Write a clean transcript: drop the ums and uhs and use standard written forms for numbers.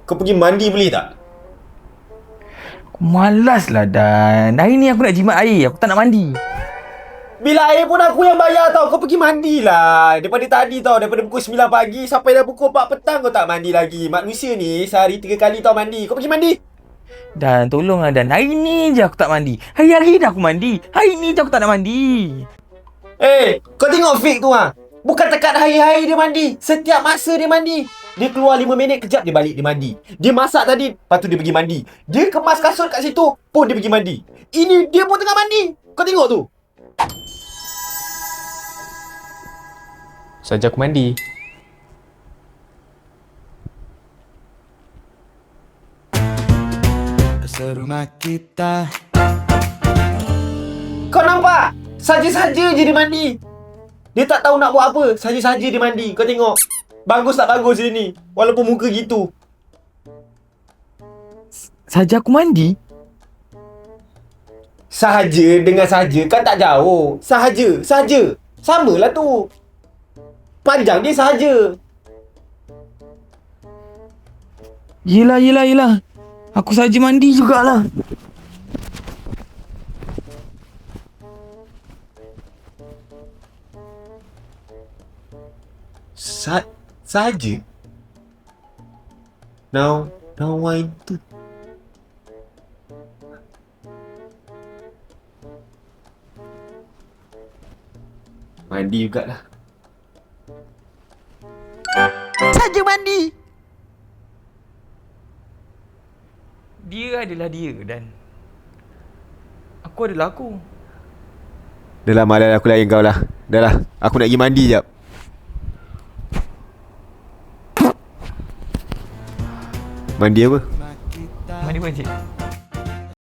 Kau pergi mandi boleh tak? Aku malas lah Dan. Hari ni aku nak jimat air. Aku tak nak mandi. Bila air pun aku yang bayar tau. Kau pergi mandi lah. Daripada tadi tau. Daripada pukul 9 pagi sampai dah pukul 4 petang kau tak mandi lagi. Manusia ni sehari 3 kali tau mandi. Kau pergi mandi. Dan tolong lah Dan. Hari ni je aku tak mandi. Hari-hari dah aku mandi. Hari ni je aku tak nak mandi. Kau tengok fake tu ha. Bukan tekat hari-hari dia mandi. Setiap masa dia mandi. Dia keluar 5 minit, kejap dia balik dia mandi. Dia masak tadi, lepas tu dia pergi mandi. Dia kemas kasut kat situ, pun dia pergi mandi. Ini dia pun tengah mandi. Kau tengok tu. Saja aku mandi. Serumah kita. Kau nampak? Saja-saja je dia mandi. Dia tak tahu nak buat apa. Saja-saja dia mandi. Kau tengok. Bagus tak bagus dia ni. Walaupun muka gitu. Saja aku mandi? Sahaja dengan saja kan tak jauh. Sahaja. Samalah tu. Panjang dia sahaja. Yelah. Aku saja mandi jugalah. Sahaja? Now wine tu. Mandi jugalah. Saja mandi. Dia adalah dia Dan aku adalah aku. Dah lah malas aku layan kau lah. Dah lah. Aku nak pergi mandi jap. Mandi apa? Mandi apa cik?